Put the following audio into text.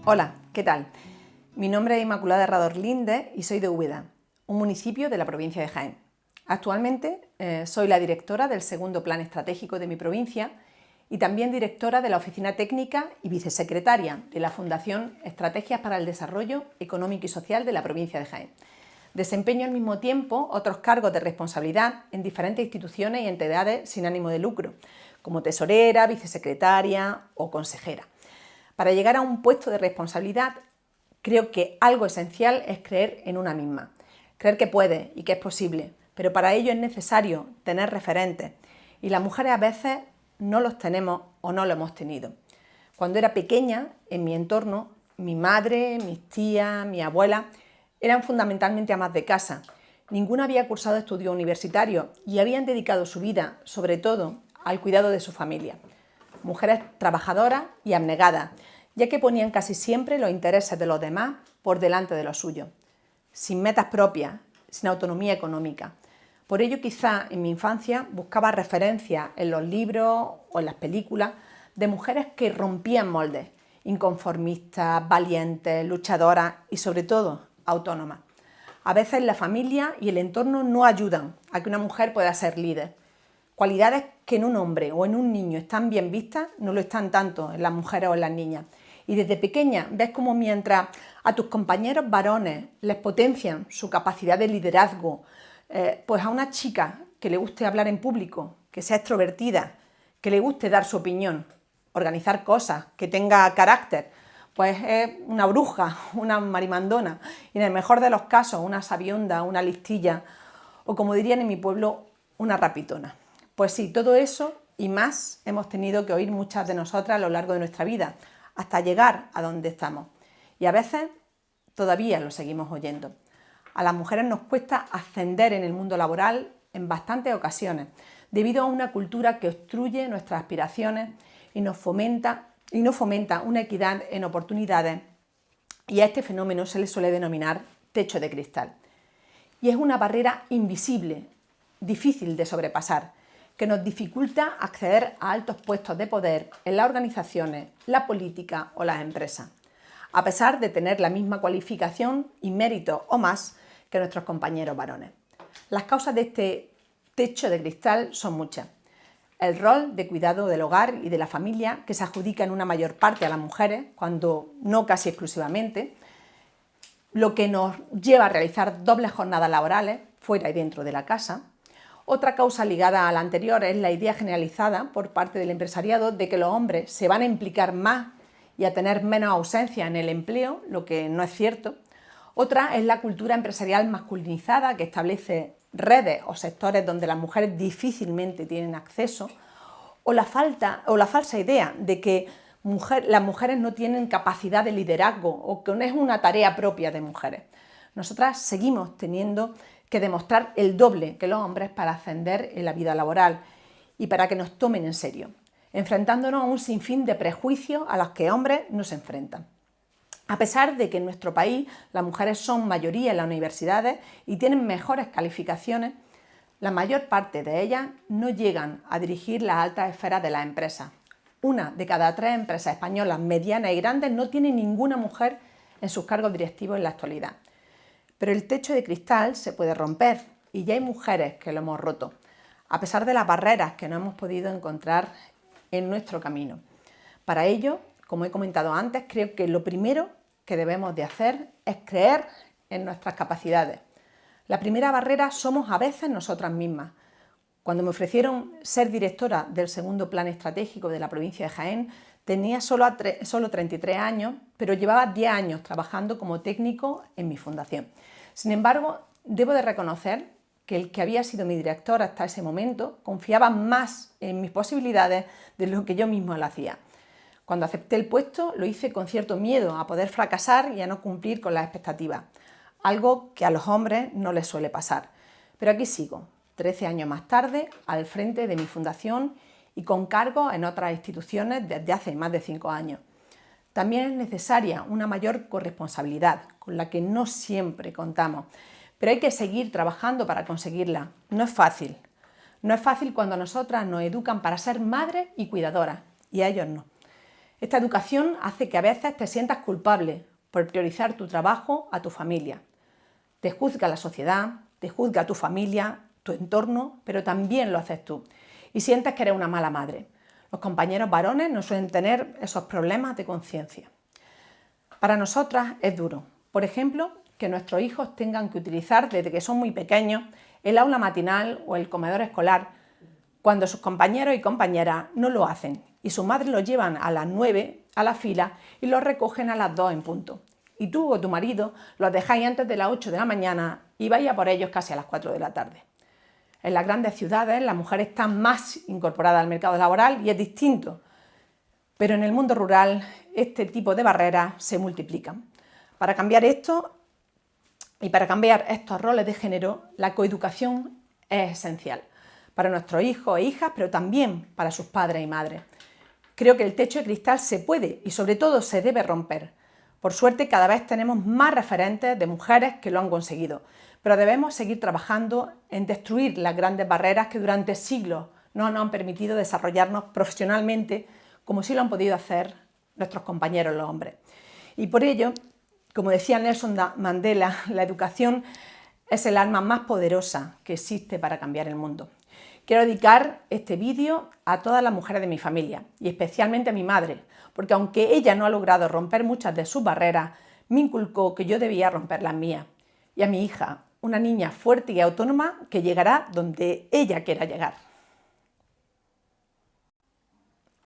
Hola, ¿qué tal? Mi nombre es Inmaculada Herrador Linde y soy de Úbeda, un municipio de la provincia de Jaén. Actualmente soy la directora del segundo plan estratégico de mi provincia y también directora de la oficina técnica y vicesecretaria de la Fundación Estrategias para el Desarrollo Económico y Social de la provincia de Jaén. Desempeño al mismo tiempo otros cargos de responsabilidad en diferentes instituciones y entidades sin ánimo de lucro, como tesorera, vicesecretaria o consejera. Para llegar a un puesto de responsabilidad, creo que algo esencial es creer en una misma, creer que puede y que es posible, pero para ello es necesario tener referentes y las mujeres a veces no los tenemos o no lo hemos tenido. Cuando era pequeña, en mi entorno, mi madre, mis tías, mi abuela eran fundamentalmente amas de casa. Ninguna había cursado estudios universitarios y habían dedicado su vida, sobre todo, al cuidado de su familia. Mujeres trabajadoras y abnegadas, ya que ponían casi siempre los intereses de los demás por delante de los suyos, sin metas propias, sin autonomía económica. Por ello, quizá en mi infancia buscaba referencias en los libros o en las películas de mujeres que rompían moldes, inconformistas, valientes, luchadoras y sobre todo autónomas. A veces la familia y el entorno no ayudan a que una mujer pueda ser líder. Cualidades que en un hombre o en un niño están bien vistas, no lo están tanto en las mujeres o en las niñas. Y desde pequeña ves como mientras a tus compañeros varones les potencian su capacidad de liderazgo, pues a una chica que le guste hablar en público, que sea extrovertida, que le guste dar su opinión, organizar cosas, que tenga carácter, pues es una bruja, una marimandona, y en el mejor de los casos una sabionda, una listilla, o como dirían en mi pueblo, una rapitona. Pues sí, todo eso y más hemos tenido que oír muchas de nosotras a lo largo de nuestra vida, hasta llegar a donde estamos. Y a veces todavía lo seguimos oyendo. A las mujeres nos cuesta ascender en el mundo laboral en bastantes ocasiones, debido a una cultura que obstruye nuestras aspiraciones y no fomenta una equidad en oportunidades, y a este fenómeno se le suele denominar techo de cristal. Y es una barrera invisible, difícil de sobrepasar, que nos dificulta acceder a altos puestos de poder en las organizaciones, la política o las empresas, a pesar de tener la misma cualificación y mérito o más que nuestros compañeros varones. Las causas de este techo de cristal son muchas. El rol de cuidado del hogar y de la familia, que se adjudica en una mayor parte a las mujeres, cuando no casi exclusivamente, lo que nos lleva a realizar dobles jornadas laborales, fuera y dentro de la casa. Otra causa ligada a la anterior es la idea generalizada por parte del empresariado de que los hombres se van a implicar más y a tener menos ausencia en el empleo, lo que no es cierto. Otra es la cultura empresarial masculinizada, que establece redes o sectores donde las mujeres difícilmente tienen acceso, o la falsa idea de que las mujeres no tienen capacidad de liderazgo o que no es una tarea propia de mujeres. Nosotras seguimos teniendo que demostrar el doble que los hombres para ascender en la vida laboral y para que nos tomen en serio, enfrentándonos a un sinfín de prejuicios a los que hombres no se enfrentan. A pesar de que en nuestro país las mujeres son mayoría en las universidades y tienen mejores calificaciones, la mayor parte de ellas no llegan a dirigir las altas esferas de las empresas. Una de cada 3 empresas españolas medianas y grandes no tiene ninguna mujer en sus cargos directivos en la actualidad. Pero el techo de cristal se puede romper y ya hay mujeres que lo hemos roto, a pesar de las barreras que no hemos podido encontrar en nuestro camino. Para ello, como he comentado antes, creo que lo primero que debemos de hacer es creer en nuestras capacidades. La primera barrera somos a veces nosotras mismas. Cuando me ofrecieron ser directora del segundo plan estratégico de la provincia de Jaén, tenía solo 33 años, pero llevaba 10 años trabajando como técnico en mi fundación. Sin embargo, debo de reconocer que el que había sido mi director hasta ese momento confiaba más en mis posibilidades de lo que yo misma lo hacía. Cuando acepté el puesto, lo hice con cierto miedo a poder fracasar y a no cumplir con las expectativas, algo que a los hombres no les suele pasar. Pero aquí sigo, 13 años más tarde, al frente de mi fundación y con cargos en otras instituciones desde hace más de 5 años. También es necesaria una mayor corresponsabilidad, con la que no siempre contamos, pero hay que seguir trabajando para conseguirla. No es fácil. No es fácil cuando a nosotras nos educan para ser madres y cuidadoras, y a ellos no. Esta educación hace que a veces te sientas culpable por priorizar tu trabajo a tu familia. Te juzga la sociedad, te juzga tu familia, tu entorno, pero también lo haces tú. Y sientes que eres una mala madre. Los compañeros varones no suelen tener esos problemas de conciencia. Para nosotras es duro. Por ejemplo, que nuestros hijos tengan que utilizar desde que son muy pequeños el aula matinal o el comedor escolar cuando sus compañeros y compañeras no lo hacen y su madre los llevan a las 9 a la fila y los recogen a las 2 en punto. Y tú o tu marido los dejáis antes de las 8 de la mañana y vais a por ellos casi a las 4 de la tarde. En las grandes ciudades las mujeres están más incorporadas al mercado laboral y es distinto, pero en el mundo rural este tipo de barreras se multiplican. Para cambiar esto y para cambiar estos roles de género, la coeducación es esencial para nuestros hijos e hijas, pero también para sus padres y madres. Creo que el techo de cristal se puede y sobre todo se debe romper. Por suerte cada vez tenemos más referentes de mujeres que lo han conseguido, pero debemos seguir trabajando en destruir las grandes barreras que durante siglos no nos han permitido desarrollarnos profesionalmente como sí lo han podido hacer nuestros compañeros los hombres. Y por ello, como decía Nelson Mandela, la educación es el arma más poderosa que existe para cambiar el mundo. Quiero dedicar este vídeo a todas las mujeres de mi familia y especialmente a mi madre, porque aunque ella no ha logrado romper muchas de sus barreras, me inculcó que yo debía romper las mías. Y a mi hija, una niña fuerte y autónoma que llegará donde ella quiera llegar.